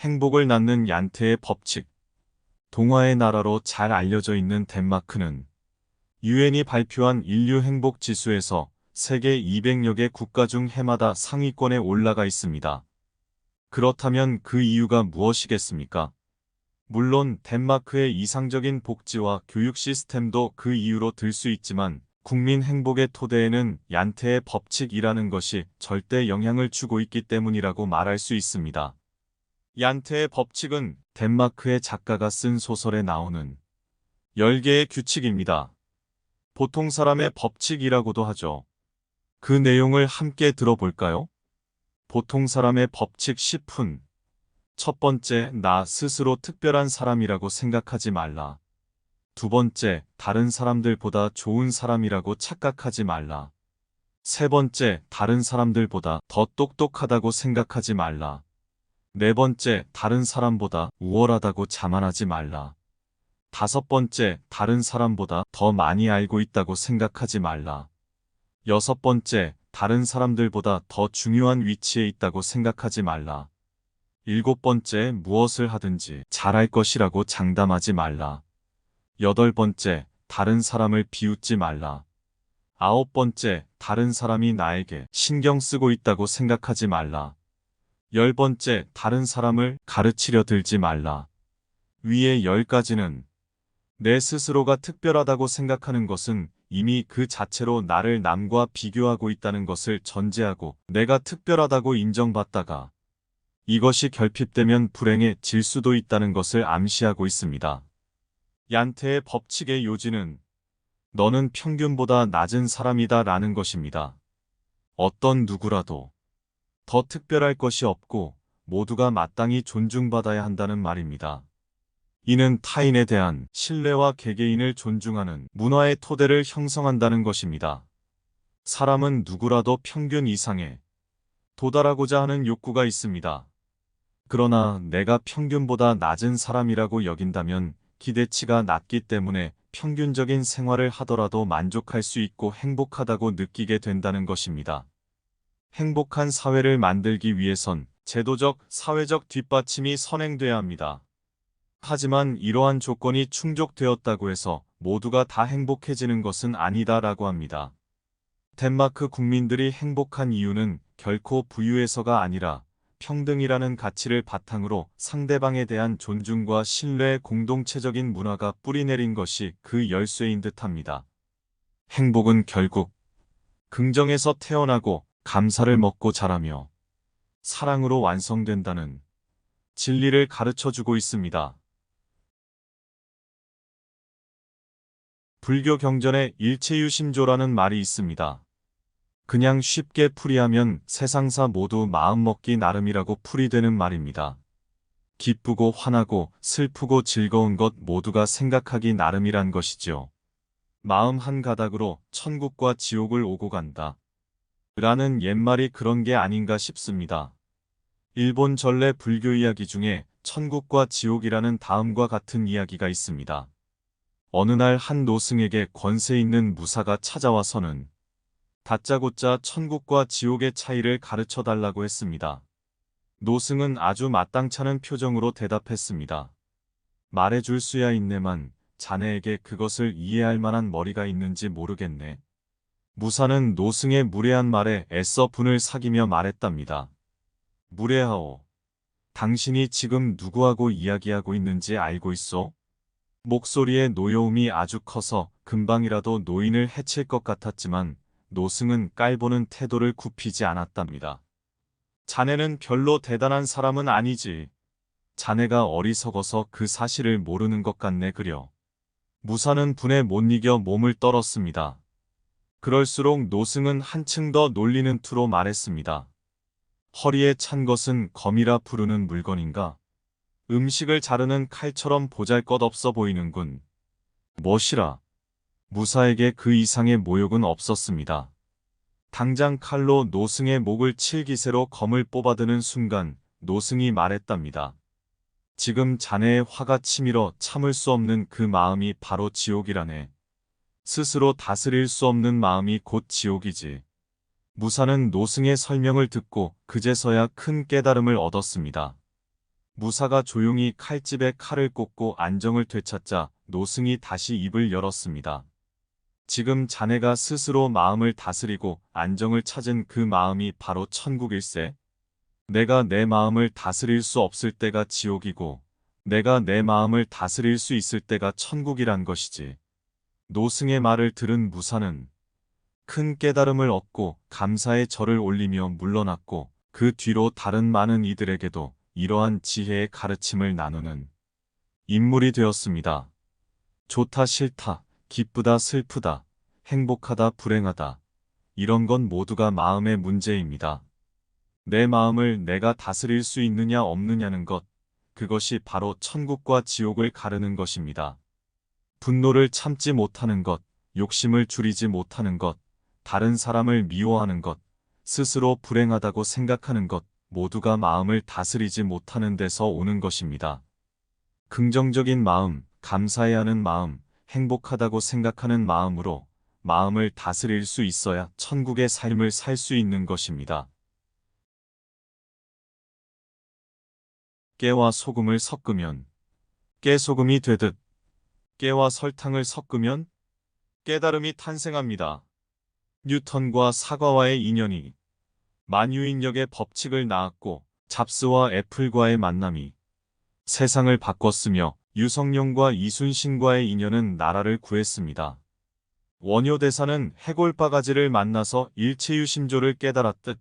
행복을 낳는 얀테의 법칙. 동화의 나라로 잘 알려져 있는 덴마크는 유엔이 발표한 인류 행복 지수에서 세계 200여 개 국가 중 해마다 상위권에 올라가 있습니다. 그렇다면 그 이유가 무엇이겠습니까? 물론 덴마크의 이상적인 복지와 교육 시스템도 그 이유로 들 수 있지만 국민 행복의 토대에는 얀테의 법칙이라는 것이 절대 영향을 주고 있기 때문이라고 말할 수 있습니다. 얀테의 법칙은 덴마크의 작가가 쓴 소설에 나오는 10개의 규칙입니다. 보통 사람의 법칙이라고도 하죠. 그 내용을 함께 들어볼까요? 보통 사람의 법칙 10분. 첫 번째, 나 스스로 특별한 사람이라고 생각하지 말라. 두 번째, 다른 사람들보다 좋은 사람이라고 착각하지 말라. 세 번째, 다른 사람들보다 더 똑똑하다고 생각하지 말라. 네 번째, 다른 사람보다 우월하다고 자만하지 말라. 다섯 번째, 다른 사람보다 더 많이 알고 있다고 생각하지 말라. 여섯 번째, 다른 사람들보다 더 중요한 위치에 있다고 생각하지 말라. 일곱 번째, 무엇을 하든지 잘할 것이라고 장담하지 말라. 여덟 번째, 다른 사람을 비웃지 말라. 아홉 번째, 다른 사람이 나에게 신경 쓰고 있다고 생각하지 말라. 열 번째, 다른 사람을 가르치려 들지 말라. 위의 10가지는 내 스스로가 특별하다고 생각하는 것은 이미 그 자체로 나를 남과 비교하고 있다는 것을 전제하고 내가 특별하다고 인정받다가 이것이 결핍되면 불행해질 수도 있다는 것을 암시하고 있습니다. 얀테의 법칙의 요지는 너는 평균보다 낮은 사람이다 라는 것입니다. 어떤 누구라도 더 특별할 것이 없고 모두가 마땅히 존중받아야 한다는 말입니다. 이는 타인에 대한 신뢰와 개개인을 존중하는 문화의 토대를 형성한다는 것입니다. 사람은 누구라도 평균 이상에 도달하고자 하는 욕구가 있습니다. 그러나 내가 평균보다 낮은 사람이라고 여긴다면 기대치가 낮기 때문에 평균적인 생활을 하더라도 만족할 수 있고 행복하다고 느끼게 된다는 것입니다. 행복한 사회를 만들기 위해선 제도적, 사회적 뒷받침이 선행돼야 합니다. 하지만 이러한 조건이 충족되었다고 해서 모두가 다 행복해지는 것은 아니다라고 합니다. 덴마크 국민들이 행복한 이유는 결코 부유해서가 아니라 평등이라는 가치를 바탕으로 상대방에 대한 존중과 신뢰의 공동체적인 문화가 뿌리내린 것이 그 열쇠인 듯합니다. 행복은 결국 긍정에서 태어나고 감사를 먹고 자라며 사랑으로 완성된다는 진리를 가르쳐주고 있습니다. 불교 경전에 일체유심조라는 말이 있습니다. 그냥 쉽게 풀이하면 세상사 모두 마음먹기 나름이라고 풀이되는 말입니다. 기쁘고 화나고 슬프고 즐거운 것 모두가 생각하기 나름이란 것이죠. 마음 한 가닥으로 천국과 지옥을 오고 간다. 라는 옛말이 그런 게 아닌가 싶습니다. 일본 전래 불교 이야기 중에 천국과 지옥이라는 다음과 같은 이야기가 있습니다. 어느 날 한 노승에게 권세 있는 무사가 찾아와서는 다짜고짜 천국과 지옥의 차이를 가르쳐 달라고 했습니다. 노승은 아주 마땅찮은 표정으로 대답했습니다. 말해줄 수야 있네만 자네에게 그것을 이해할 만한 머리가 있는지 모르겠네. 무사는 노승의 무례한 말에 애써 분을 사기며 말했답니다. 무례하오. 당신이 지금 누구하고 이야기하고 있는지 알고 있소? 목소리의 노여움이 아주 커서 금방이라도 노인을 해칠 것 같았지만 노승은 깔보는 태도를 굽히지 않았답니다. 자네는 별로 대단한 사람은 아니지. 자네가 어리석어서 그 사실을 모르는 것 같네 그려. 무사는 분에 못 이겨 몸을 떨었습니다. 그럴수록 노승은 한층 더 놀리는 투로 말했습니다. 허리에 찬 것은 검이라 부르는 물건인가? 음식을 자르는 칼처럼 보잘것없어 보이는군. 멋이라. 무사에게 그 이상의 모욕은 없었습니다. 당장 칼로 노승의 목을 칠 기세로 검을 뽑아드는 순간 노승이 말했답니다. 지금 자네의 화가 치밀어 참을 수 없는 그 마음이 바로 지옥이라네. 스스로 다스릴 수 없는 마음이 곧 지옥이지. 무사는 노승의 설명을 듣고 그제서야 큰 깨달음을 얻었습니다. 무사가 조용히 칼집에 칼을 꽂고 안정을 되찾자 노승이 다시 입을 열었습니다. 지금 자네가 스스로 마음을 다스리고 안정을 찾은 그 마음이 바로 천국일세. 내가 내 마음을 다스릴 수 없을 때가 지옥이고 내가 내 마음을 다스릴 수 있을 때가 천국이란 것이지. 노승의 말을 들은 무사는 큰 깨달음을 얻고 감사의 절을 올리며 물러났고 그 뒤로 다른 많은 이들에게도 이러한 지혜의 가르침을 나누는 인물이 되었습니다. 좋다 싫다, 기쁘다 슬프다, 행복하다 불행하다. 이런 건 모두가 마음의 문제입니다. 내 마음을 내가 다스릴 수 있느냐 없느냐는 것, 그것이 바로 천국과 지옥을 가르는 것입니다. 분노를 참지 못하는 것, 욕심을 줄이지 못하는 것, 다른 사람을 미워하는 것, 스스로 불행하다고 생각하는 것, 모두가 마음을 다스리지 못하는 데서 오는 것입니다. 긍정적인 마음, 감사해야 하는 마음, 행복하다고 생각하는 마음으로 마음을 다스릴 수 있어야 천국의 삶을 살 수 있는 것입니다. 깨와 소금을 섞으면 깨소금이 되듯 깨와 설탕을 섞으면 깨달음이 탄생합니다. 뉴턴과 사과와의 인연이 만유인력의 법칙을 낳았고 잡스와 애플과의 만남이 세상을 바꿨으며 유성룡과 이순신과의 인연은 나라를 구했습니다. 원효대사는 해골바가지를 만나서 일체유심조를 깨달았듯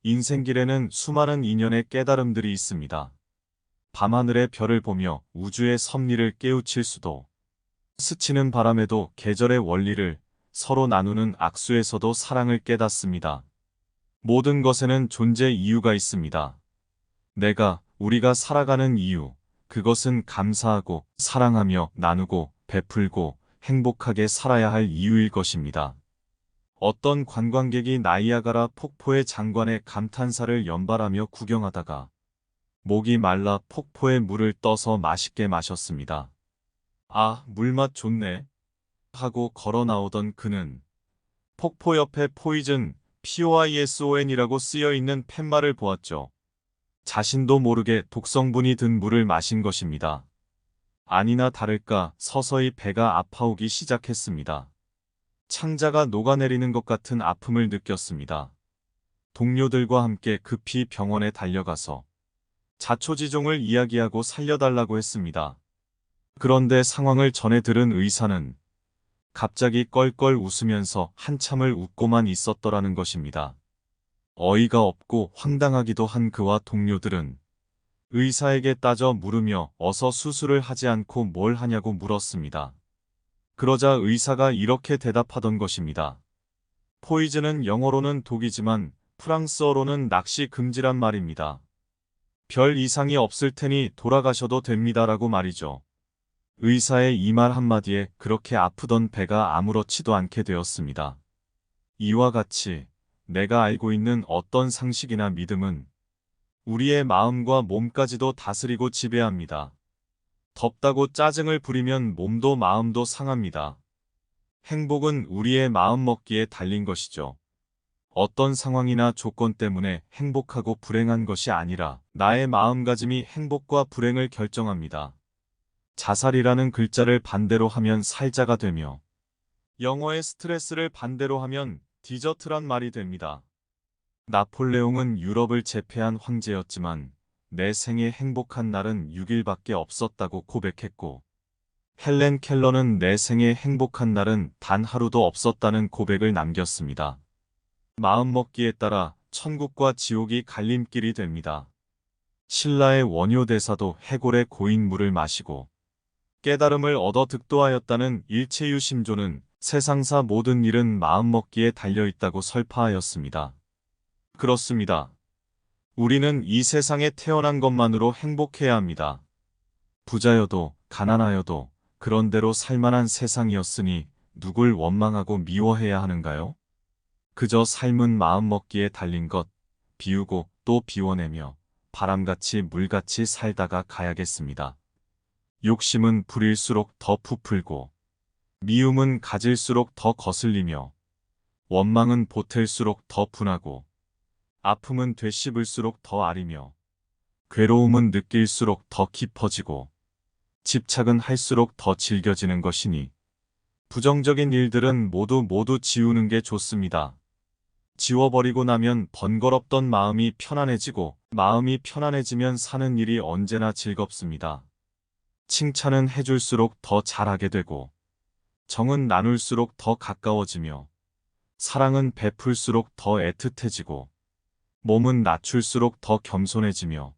인생길에는 수많은 인연의 깨달음들이 있습니다. 밤하늘의 별을 보며 우주의 섭리를 깨우칠 수도, 스치는 바람에도 계절의 원리를, 서로 나누는 악수에서도 사랑을 깨닫습니다. 모든 것에는 존재 이유가 있습니다. 우리가 살아가는 이유, 그것은 감사하고 사랑하며 나누고 베풀고 행복하게 살아야 할 이유일 것입니다. 어떤 관광객이 나이아가라 폭포의 장관의 감탄사를 연발하며 구경하다가 목이 말라 폭포의 물을 떠서 맛있게 마셨습니다. 아, 물맛 좋네. 하고 걸어 나오던 그는 폭포 옆에 포이즌, POISON이라고 쓰여있는 팻말을 보았죠. 자신도 모르게 독성분이 든 물을 마신 것입니다. 아니나 다를까 서서히 배가 아파오기 시작했습니다. 창자가 녹아내리는 것 같은 아픔을 느꼈습니다. 동료들과 함께 급히 병원에 달려가서 자초지종을 이야기하고 살려달라고 했습니다. 그런데 상황을 전해 들은 의사는 갑자기 껄껄 웃으면서 한참을 웃고만 있었더라는 것입니다. 어이가 없고 황당하기도 한 그와 동료들은 의사에게 따져 물으며 어서 수술을 하지 않고 뭘 하냐고 물었습니다. 그러자 의사가 이렇게 대답하던 것입니다. 포이즌은 영어로는 독이지만 프랑스어로는 낚시 금지란 말입니다. 별 이상이 없을 테니 돌아가셔도 됩니다라고 말이죠. 의사의 이 말 한마디에 그렇게 아프던 배가 아무렇지도 않게 되었습니다. 이와 같이 내가 알고 있는 어떤 상식이나 믿음은 우리의 마음과 몸까지도 다스리고 지배합니다. 덥다고 짜증을 부리면 몸도 마음도 상합니다. 행복은 우리의 마음먹기에 달린 것이죠. 어떤 상황이나 조건 때문에 행복하고 불행한 것이 아니라 나의 마음가짐이 행복과 불행을 결정합니다. 자살이라는 글자를 반대로 하면 살자가 되며 영어의 스트레스를 반대로 하면 디저트란 말이 됩니다. 나폴레옹은 유럽을 제패한 황제였지만 내 생에 행복한 날은 6일밖에 없었다고 고백했고 헬렌 켈러는 내 생에 행복한 날은 단 하루도 없었다는 고백을 남겼습니다. 마음먹기에 따라 천국과 지옥이 갈림길이 됩니다. 신라의 원효대사도 해골의 고인 물을 마시고 깨달음을 얻어 득도하였다는 일체유심조는 세상사 모든 일은 마음먹기에 달려있다고 설파하였습니다. 그렇습니다. 우리는 이 세상에 태어난 것만으로 행복해야 합니다. 부자여도 가난하여도 그런대로 살만한 세상이었으니 누굴 원망하고 미워해야 하는가요? 그저 삶은 마음먹기에 달린 것, 비우고 또 비워내며 바람같이 물같이 살다가 가야겠습니다. 욕심은 부릴수록 더 부풀고 미움은 가질수록 더 거슬리며 원망은 보탤수록 더 분하고 아픔은 되씹을수록 더 아리며 괴로움은 느낄수록 더 깊어지고 집착은 할수록 더 질겨지는 것이니 부정적인 일들은 모두 지우는 게 좋습니다. 지워버리고 나면 번거롭던 마음이 편안해지고 마음이 편안해지면 사는 일이 언제나 즐겁습니다. 칭찬은 해줄수록 더 잘하게 되고 정은 나눌수록 더 가까워지며 사랑은 베풀수록 더 애틋해지고 몸은 낮출수록 더 겸손해지며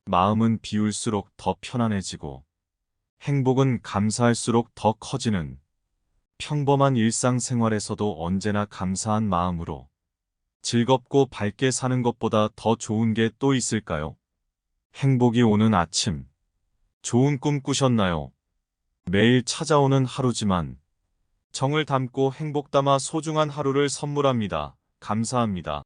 마음은 비울수록 더 편안해지고 행복은 감사할수록 더 커지는 평범한 일상생활에서도 언제나 감사한 마음으로 즐겁고 밝게 사는 것보다 더 좋은 게 또 있을까요? 행복이 오는 아침. 좋은 꿈 꾸셨나요? 매일 찾아오는 하루지만 정을 담고 행복 담아 소중한 하루를 선물합니다. 감사합니다.